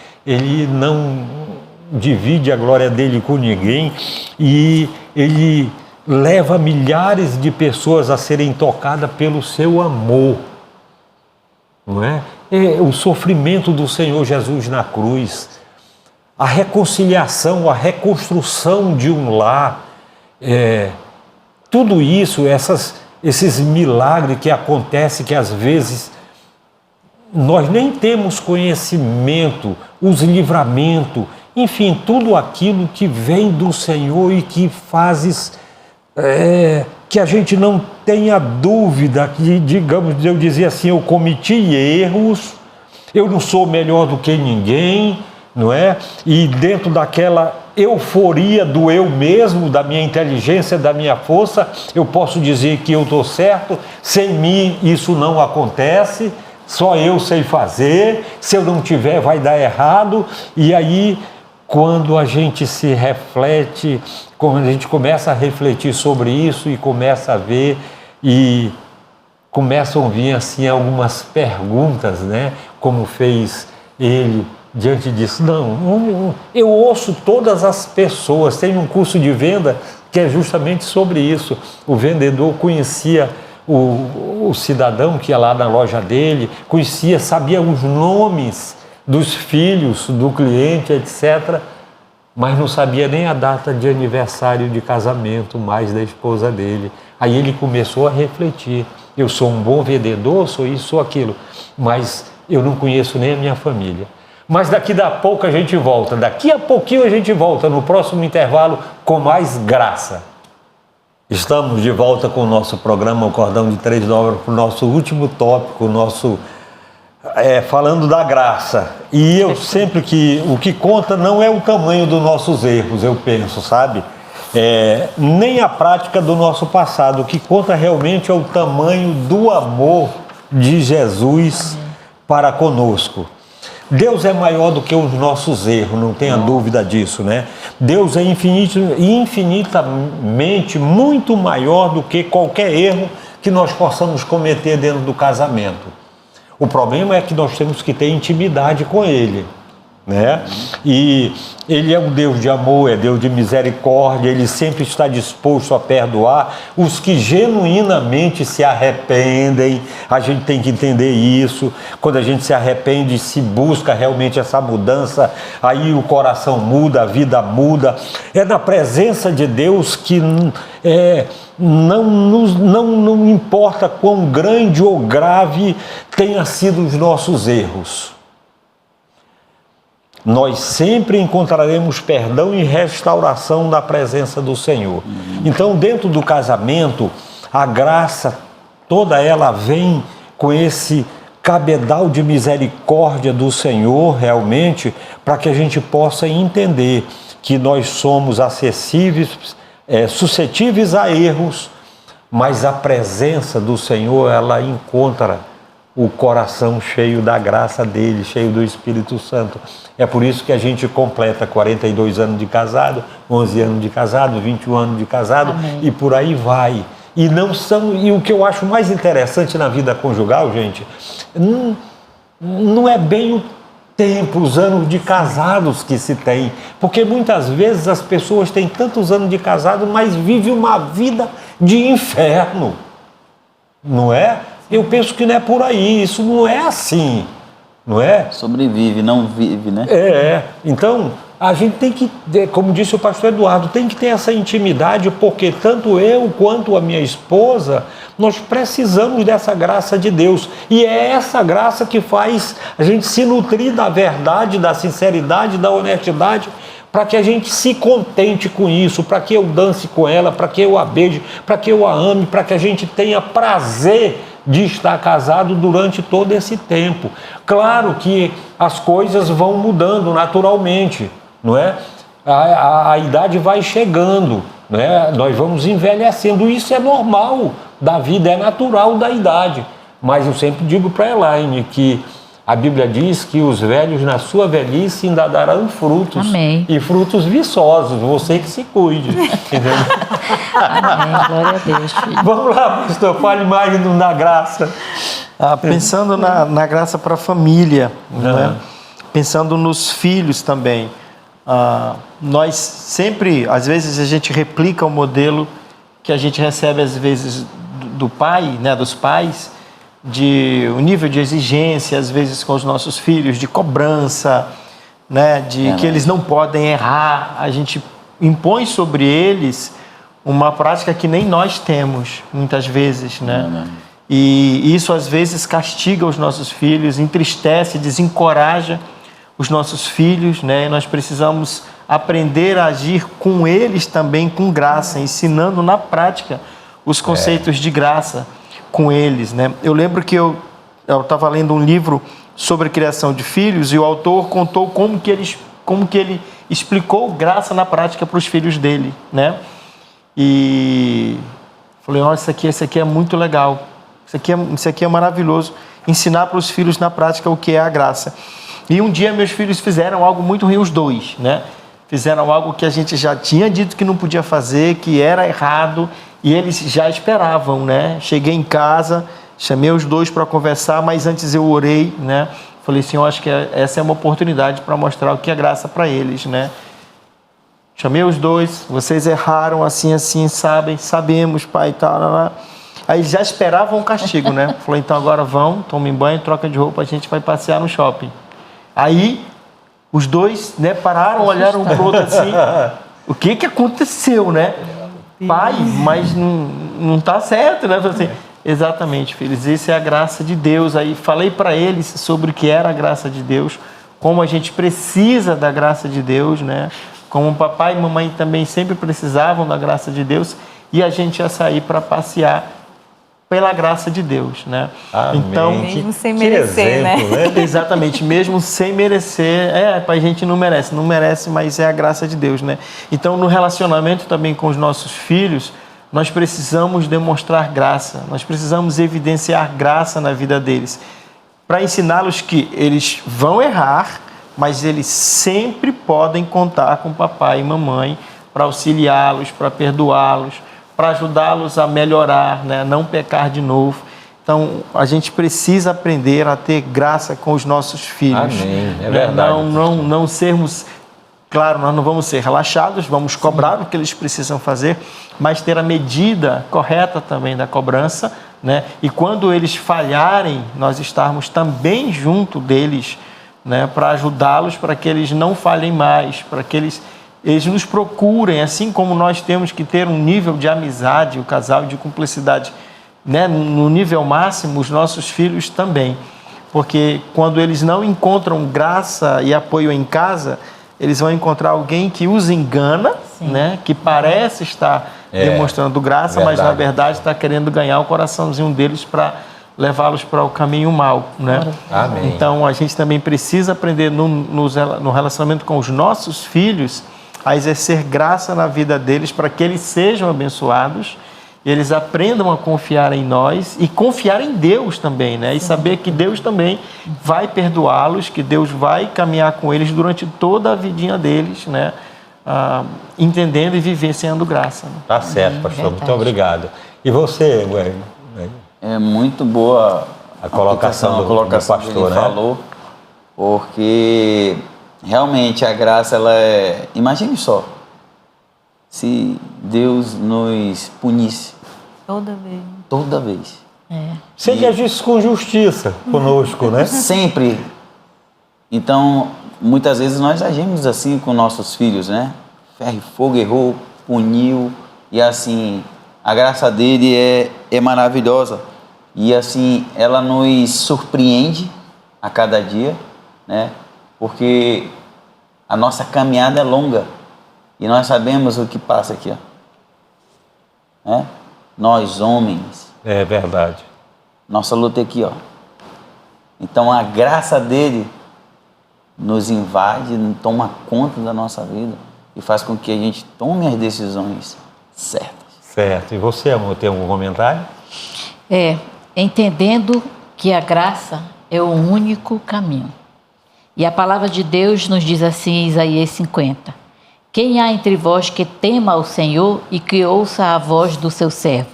divide a glória dele com ninguém e ele leva milhares de pessoas a serem tocadas pelo seu amor, não é? O sofrimento do Senhor Jesus na cruz, a reconciliação, a reconstrução de um lar, tudo isso, esses milagres que acontecem, que às vezes nós nem temos conhecimento, os livramentos, enfim, tudo aquilo que vem do Senhor e que fazes que a gente não tenha dúvida que, digamos, eu dizia assim, eu cometi erros, eu não sou melhor do que ninguém, não é? E dentro daquela euforia do eu mesmo, da minha inteligência, da minha força, eu posso dizer que eu estou certo, sem mim isso não acontece, só eu sei fazer, se eu não tiver vai dar errado. E aí, quando a gente se reflete, quando a gente começa a refletir sobre isso e começa a ver, e começam a vir assim algumas perguntas, né? Como fez ele diante disso. Não, eu ouço todas as pessoas. Tem um curso de venda que é justamente sobre isso. O vendedor conhecia o cidadão que ia lá na loja dele, conhecia, sabia os nomes dos filhos do cliente, etc., mas não sabia nem a data de aniversário de casamento mais da esposa dele. Aí ele começou a refletir: eu sou um bom vendedor, sou isso, sou aquilo, mas eu não conheço nem a minha família. Mas daqui a pouco a gente volta, daqui a pouquinho a gente volta no próximo intervalo com mais graça. Estamos de volta com o nosso programa O Cordão de Três Dobras, para o nosso último tópico, falando da graça. E eu sempre que o que conta não é o tamanho dos nossos erros, eu penso, sabe? Nem a prática do nosso passado. O que conta realmente é o tamanho do amor de Jesus para conosco. Deus é maior do que os nossos erros, não tenha dúvida disso, né? Deus é infinitamente muito maior do que qualquer erro que nós possamos cometer dentro do casamento. O problema é que nós temos que ter intimidade com Ele, né? E Ele é um Deus de amor, é Deus de misericórdia, Ele sempre está disposto a perdoar os que genuinamente se arrependem. A gente tem que entender isso. Quando a gente se arrepende, se busca realmente essa mudança, aí o coração muda, a vida muda. É na presença de Deus que não importa quão grande ou grave tenha sido os nossos erros, nós sempre encontraremos perdão e restauração na presença do Senhor. Então, dentro do casamento, a graça, toda ela vem com esse cabedal de misericórdia do Senhor, realmente, para que a gente possa entender que nós somos acessíveis, suscetíveis a erros, mas a presença do Senhor, ela encontra o coração cheio da graça dele, cheio do Espírito Santo. É por isso que a gente completa 42 anos de casado, 11 anos de casado, 21 anos de casado. Amém. E por aí vai. E o que eu acho mais interessante na vida conjugal, gente, não é bem o tempo, os anos de casados que se tem, porque muitas vezes as pessoas têm tantos anos de casado, mas vivem uma vida de inferno, não é? Eu penso que não é por aí, isso não é assim, não é? Sobrevive, não vive, né? Então a gente tem que, como disse o pastor Eduardo, tem que ter essa intimidade, porque tanto eu quanto a minha esposa, nós precisamos dessa graça de Deus. E é essa graça que faz a gente se nutrir da verdade, da sinceridade, da honestidade, para que a gente se contente com isso, para que eu dance com ela, para que eu a beije, para que eu a ame, para que a gente tenha prazer de estar casado durante todo esse tempo. Claro que as coisas vão mudando naturalmente, não é? A idade vai chegando, né? Nós vamos envelhecendo, isso é normal da vida, é natural da idade. Mas eu sempre digo para a Elaine que a Bíblia diz que os velhos na sua velhice ainda darão frutos. Amém. E frutos viçosos, você que se cuide. Entendeu? Amém, glória a Deus, filho. Vamos lá, pastor, fale mais na graça. Pensando na graça para a família, né? Pensando nos filhos também. nós sempre, às vezes a gente replica o modelo que a gente recebe às vezes do pai, né, dos pais, de o nível de exigência, às vezes com os nossos filhos, de cobrança, né, de que eles não podem errar. A gente impõe sobre eles uma prática que nem nós temos, muitas vezes, né? E isso às vezes castiga os nossos filhos, entristece, desencoraja os nossos filhos, né? E nós precisamos aprender a agir com eles também com graça, ensinando na prática os conceitos de graça com eles, né? Eu lembro que eu estava lendo um livro sobre a criação de filhos e o autor contou como que ele explicou graça na prática para os filhos dele, né? E falei, nossa, esse aqui é muito legal, isso aqui é maravilhoso, ensinar para os filhos na prática o que é a graça. E um dia meus filhos fizeram algo muito ruim, os dois, né? Fizeram algo que a gente já tinha dito que não podia fazer, que era errado, e eles já esperavam, né? Cheguei em casa, chamei os dois para conversar, mas antes eu orei, né? Falei assim, eu acho que essa é uma oportunidade para mostrar o que é graça para eles, né? Chamei os dois, vocês erraram, assim, sabemos, pai, e tal. Aí eles já esperavam o castigo, né? Falei, então agora vão, tomem banho, troca de roupa, a gente vai passear no shopping. Aí os dois, né, pararam, olharam um pro outro assim, o que aconteceu, né? Pai, mas não tá certo, né? Falei assim, exatamente, filhos, isso é a graça de Deus. Aí falei para eles sobre o que era a graça de Deus, como a gente precisa da graça de Deus, né? Como papai e mamãe também sempre precisavam da graça de Deus, e a gente ia sair para passear pela graça de Deus, né? Amém. Então, mesmo sem merecer, exemplo, né? Exatamente, mesmo sem merecer, a gente não merece, mas é a graça de Deus, né? Então, no relacionamento também com os nossos filhos, nós precisamos demonstrar graça, nós precisamos evidenciar graça na vida deles, para ensiná-los que eles vão errar, mas eles sempre podem contar com papai e mamãe para auxiliá-los, para perdoá-los, para ajudá-los a melhorar, né? Não pecar de novo. Então, a gente precisa aprender a ter graça com os nossos filhos. Amém, é verdade. Não sermos, claro, nós não vamos ser relaxados, vamos cobrar o que eles precisam fazer, mas ter a medida correta também da cobrança, né? E quando eles falharem, nós estarmos também junto deles, né? Para ajudá-los, para que eles não falhem mais, para que eles nos procurem, assim como nós temos que ter um nível de amizade, o casal, de cumplicidade, né, no nível máximo, os nossos filhos também. Porque quando eles não encontram graça e apoio em casa, eles vão encontrar alguém que os engana, né, que parece estar demonstrando graça, mas na verdade está querendo ganhar o coraçãozinho deles para levá-los para o caminho mau, né? Amém. Então a gente também precisa aprender no relacionamento com os nossos filhos a exercer graça na vida deles para que eles sejam abençoados e eles aprendam a confiar em nós e confiar em Deus também, né? E saber que Deus também vai perdoá-los, que Deus vai caminhar com eles durante toda a vidinha deles, né? Entendendo e vivenciando graça. Né? Tá certo, pastor. Muito obrigado. E você, Ué? É muito boa a colocação do pastor, que ele né? falou, porque realmente a graça, ela é... Imagine só, se Deus nos punisse toda vez. Sem que agisse com justiça conosco, né? Sempre. Então, muitas vezes nós agimos assim com nossos filhos, né? Ferro e fogo, errou, puniu, e assim, a graça dele é maravilhosa. E assim, ela nos surpreende a cada dia, né? Porque a nossa caminhada é longa e nós sabemos o que passa aqui, ó. Né? Nós, homens. É verdade. Nossa luta é aqui, ó. Então a graça dele nos invade, toma conta da nossa vida e faz com que a gente tome as decisões certas. Certo. E você, amor, tem algum comentário? Entendendo que a graça é o único caminho. E a palavra de Deus nos diz assim em Isaías 50. Quem há entre vós que tema ao Senhor e que ouça a voz do seu servo?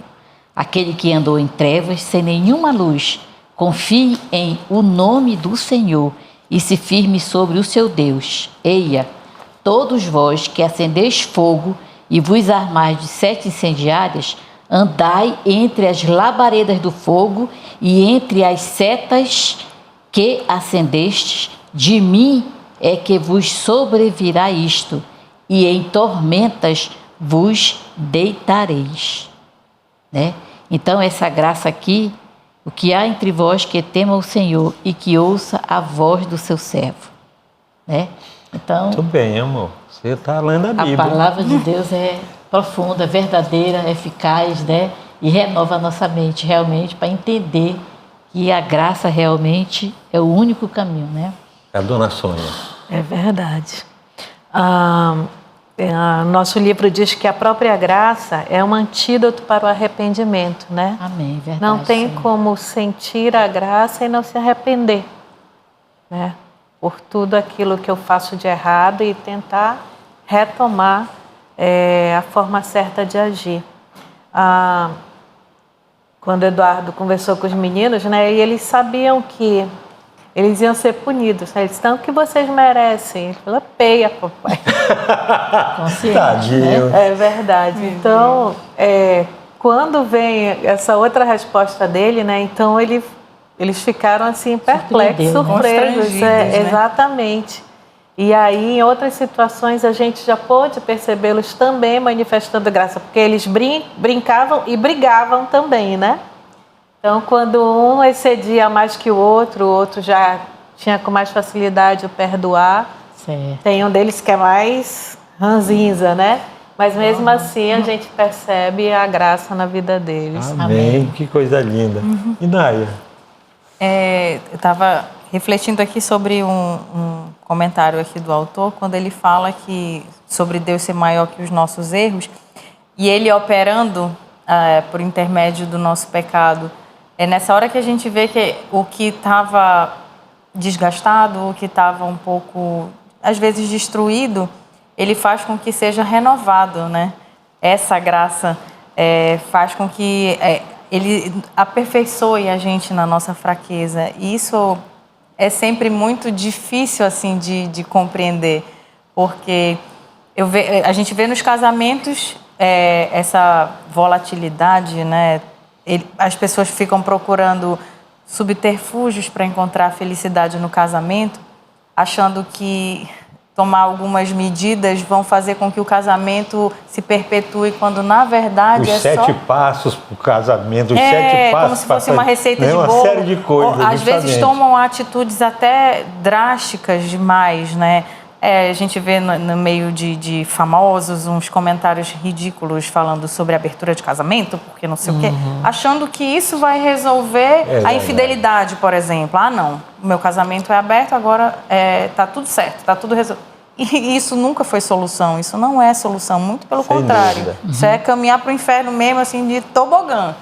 Aquele que andou em trevas sem nenhuma luz, confie em o nome do Senhor e se firme sobre o seu Deus. Eia, todos vós que acendeis fogo e vos armais de 7 incendiárias, andai entre as labaredas do fogo e entre as setas que acendestes, de mim é que vos sobrevirá isto, e em tormentas vos deitareis. Né? Então, essa graça aqui, o que há entre vós que tema o Senhor e que ouça a voz do seu servo. Né? Então, Muito bem, amor. Você está lendo a Bíblia. a palavra de Deus é profunda, verdadeira, eficaz, né? E renova a nossa mente realmente para entender que a graça realmente é o único caminho, né? É a dona Sônia. É verdade. Nosso livro diz que a própria graça é um antídoto para o arrependimento, né? Amém, verdade. Não tem Senhor. como sentir a graça e não se arrepender, né? Por tudo aquilo que eu faço de errado e tentar retomar a forma certa de agir. Quando o Eduardo conversou com os meninos, né, e eles sabiam que eles iam ser punidos, né? Eles disse, tanto que vocês merecem. Ele falou, peia, papai. Consciente, Tadinho. né? É verdade. Então, quando vem essa outra resposta dele, né, então eles ficaram assim perplexos, Surpreendeu, né? surpresos. Constrangidos, né? Exatamente. E aí, em outras situações, a gente já pôde percebê-los também manifestando graça, porque eles brincavam e brigavam também, né? Então, quando um excedia mais que o outro já tinha com mais facilidade o perdoar. Certo. Tem um deles que é mais ranzinza, né? Mas mesmo assim a gente percebe a graça na vida deles. Amém. Que coisa linda. E Náia? Eu estava refletindo aqui sobre um comentário aqui do autor, quando ele fala que sobre Deus ser maior que os nossos erros, e ele operando por intermédio do nosso pecado. É nessa hora que a gente vê que o que estava desgastado, o que estava um pouco, às vezes, destruído, ele faz com que seja renovado, né? Essa graça faz com que ele aperfeiçoe a gente na nossa fraqueza. E isso é sempre muito difícil assim de compreender, porque a gente vê nos casamentos essa volatilidade, né? As pessoas ficam procurando subterfúgios para encontrar felicidade no casamento, achando que tomar algumas medidas vão fazer com que o casamento se perpetue, quando na verdade Os 7 passos para o casamento, os 7 passos como se fosse uma receita de bolo. Uma série de coisas, Às vezes justamente. tomam atitudes até drásticas demais, né? A gente vê no meio de famosos uns comentários ridículos falando sobre abertura de casamento, porque não sei o quê, achando que isso vai resolver a infidelidade, por exemplo. Ah, não, o meu casamento é aberto, agora tá tudo certo, tá tudo resolvido. E isso nunca foi solução, isso não é solução, muito pelo Sem contrário. dúvida. Isso é caminhar para o inferno mesmo, assim, de tobogã.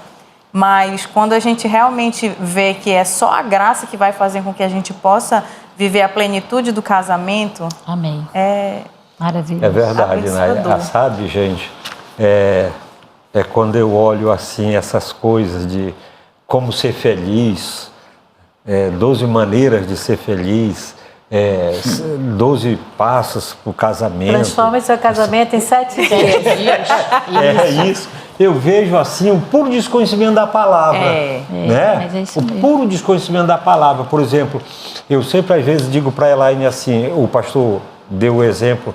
Mas quando a gente realmente vê que é só a graça que vai fazer com que a gente possa viver a plenitude do casamento, Amém. é Maravilhoso. É verdade, abençoador. né? Sabe, gente, é quando eu olho assim essas coisas de como ser feliz, 12 maneiras de ser feliz, 12 passos para o casamento. Transforma seu casamento em 7 dias. 7 dias. É isso. Eu vejo assim um puro desconhecimento da palavra. Né? Mas é isso O mesmo. puro desconhecimento da palavra. Por exemplo, eu sempre às vezes digo para a Elaine assim, o pastor deu o exemplo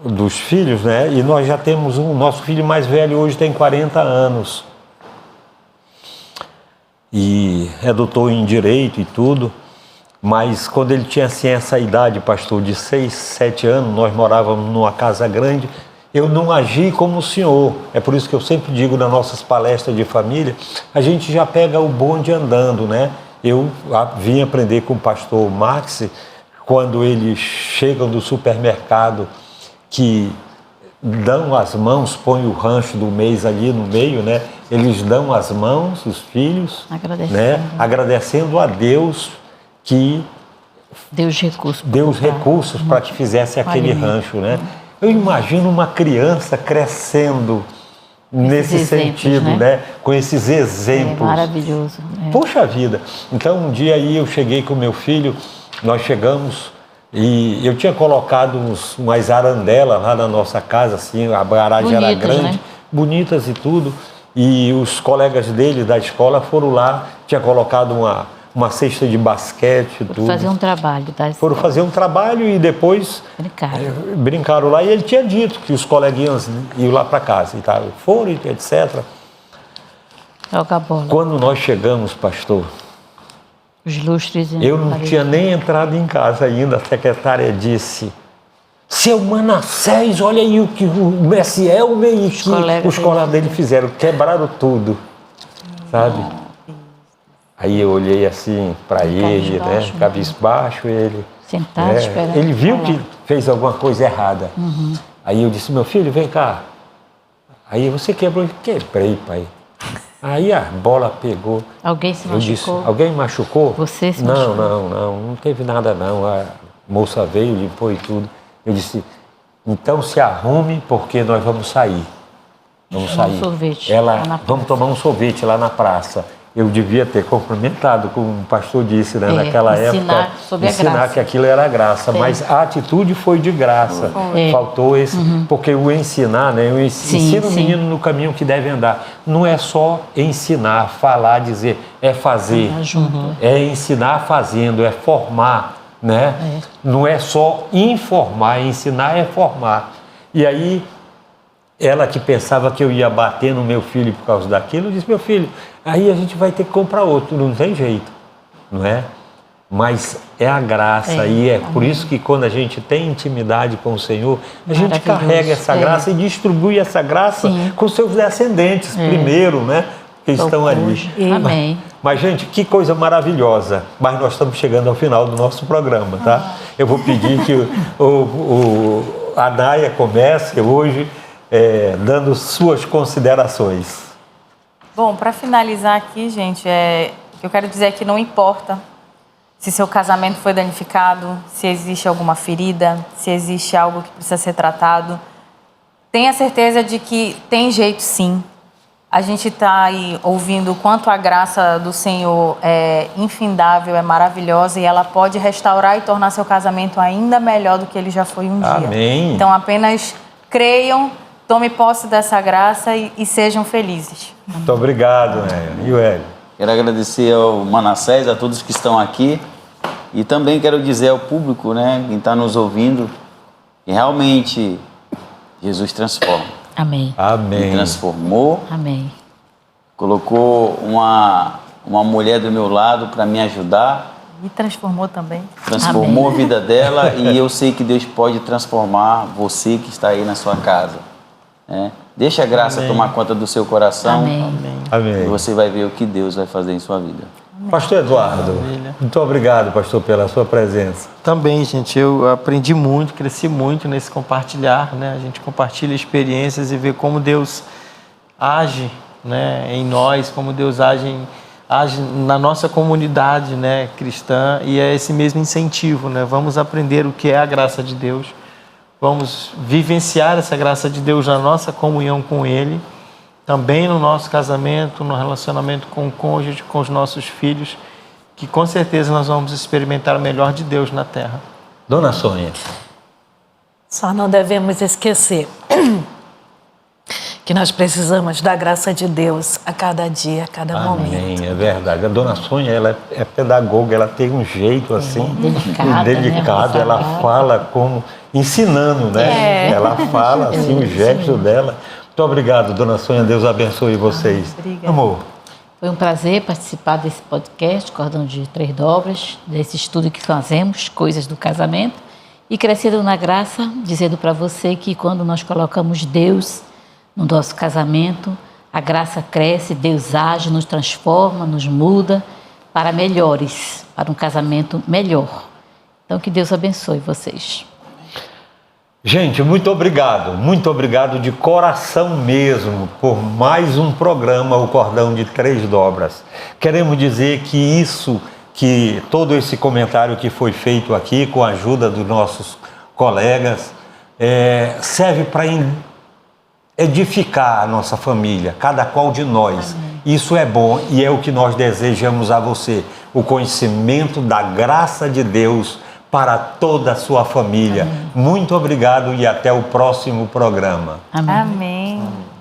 dos filhos, né? E nós já temos nosso filho mais velho hoje tem 40 anos. E é doutor em Direito e tudo. Mas quando ele tinha assim essa idade, pastor, de 6, 7 anos, nós morávamos numa casa grande, eu não agi como o senhor. É por isso que eu sempre digo nas nossas palestras de família, a gente já pega o bonde andando, né? Eu vim aprender com o pastor Max, quando eles chegam do supermercado, que dão as mãos, põem o rancho do mês ali no meio, né? Eles dão as mãos, os filhos, Agradecendo. né? Agradecendo a Deus que Deu os recursos. deu os recursos para que fizesse aquele alimento. rancho, né? Eu imagino uma criança crescendo nesse exemplos, sentido, né? Com esses É exemplos. maravilhoso. Poxa vida! Então um dia aí eu cheguei com meu filho, nós chegamos E eu tinha colocado umas arandelas lá na nossa casa, assim, a garagem era Bonitas, grande, né? bonitas e tudo. E os colegas dele da escola foram lá, tinha colocado uma cesta de basquete e tudo. Fazer um trabalho, tá? Foram fazer um trabalho e depois brincaram lá. E ele tinha dito que os coleguinhas iam lá para casa e tal. Foram, etc. Joga a bola. Quando nós chegamos, pastor, Os lustres. eu não tinha nem entrado em casa ainda. A secretária disse: seu Manassés, olha aí o que o Messi Elmer e os colegas dele fizeram, quebraram tudo, sabe? Aí eu olhei assim para ele, né? Cabisbaixo, ele. Sentado, esperando. Ele viu que fez alguma coisa errada. Aí eu disse: meu filho, vem cá. Aí você quebrou. Quebrei, pai. Aí a bola pegou. Alguém se machucou? Eu disse: alguém machucou? Você se machucou? Não teve nada não. A moça veio, limpou e tudo. Eu disse: então se arrume porque nós vamos sair. Vamos sair. Sorvete, Vamos tomar um sorvete lá na praça. Eu devia ter cumprimentado, como o pastor disse, né? Naquela época, ensinar que aquilo era graça, mas a atitude foi de graça. Faltou esse, porque o ensinar, né? Eu ensino o menino no caminho que deve andar. Não é só ensinar, falar, dizer, é fazer. É ensinar fazendo, é formar, né? Não é só informar, ensinar é formar. E aí, ela que pensava que eu ia bater no meu filho por causa daquilo, disse: meu filho, aí a gente vai ter que comprar outro, não tem jeito, não é? Mas é a graça e é por isso que quando a gente tem intimidade com o Senhor, a gente carrega essa graça e distribui essa graça com seus descendentes primeiro, né? Que estão ali. Amém. Mas, gente, que coisa maravilhosa. Mas nós estamos chegando ao final do nosso programa, tá? Eu vou pedir que a Naya comece hoje dando suas considerações. Bom, para finalizar aqui, gente, eu quero dizer que não importa se seu casamento foi danificado, se existe alguma ferida, se existe algo que precisa ser tratado. Tenha certeza de que tem jeito sim. A gente está aí ouvindo o quanto a graça do Senhor é infindável, é maravilhosa e ela pode restaurar e tornar seu casamento ainda melhor do que ele já foi um dia. Amém. Então apenas creiam, tome posse dessa graça e sejam felizes. Muito obrigado, né? E o Hélio? Quero agradecer ao Manassés, a todos que estão aqui. E também quero dizer ao público, né, quem está nos ouvindo, que realmente Jesus transforma. Amém. Amém. Ele transformou. Amém. Colocou uma mulher do meu lado para me ajudar. E transformou também. Transformou a vida dela e eu sei que Deus pode transformar você que está aí na sua casa. Né? Deixa a graça tomar conta do seu coração. Amém. E você vai ver o que Deus vai fazer em sua vida. Pastor Eduardo, muito obrigado, pastor, pela sua presença. Também, gente, eu aprendi muito, cresci muito nesse compartilhar, né? A gente compartilha experiências e vê como Deus age, né, em nós, como Deus age na nossa comunidade, né, cristã, e é esse mesmo incentivo, né? Vamos aprender o que é a graça de Deus, vamos vivenciar essa graça de Deus na nossa comunhão com Ele, também no nosso casamento, no relacionamento com o cônjuge, com os nossos filhos, que com certeza nós vamos experimentar o melhor de Deus na terra. Dona Sônia. Só não devemos esquecer que nós precisamos da graça de Deus a cada dia, a cada momento. Amém, é verdade. A Dona Sônia, ela é pedagoga, ela tem um jeito assim, delicado, né? Ela fala como, ensinando, né? Ela fala assim, o gesto dela. Muito obrigado, Dona Sônia, Deus abençoe vocês. Obrigada. Amor. Foi um prazer participar desse podcast, Cordão de Três Dobras, desse estudo que fazemos, Coisas do Casamento, e crescendo na graça, dizendo para você que quando nós colocamos Deus no nosso casamento, a graça cresce, Deus age, nos transforma, nos muda para melhores, para um casamento melhor. Então, que Deus abençoe vocês. Gente, muito obrigado de coração mesmo por mais um programa, o Cordão de Três Dobras. Queremos dizer que todo esse comentário que foi feito aqui, com a ajuda dos nossos colegas, serve para edificar a nossa família, cada qual de nós. Amém. Isso é bom e é o que nós desejamos a você, o conhecimento da graça de Deus para toda a sua família. Muito obrigado e até o próximo programa. Amém. Amém.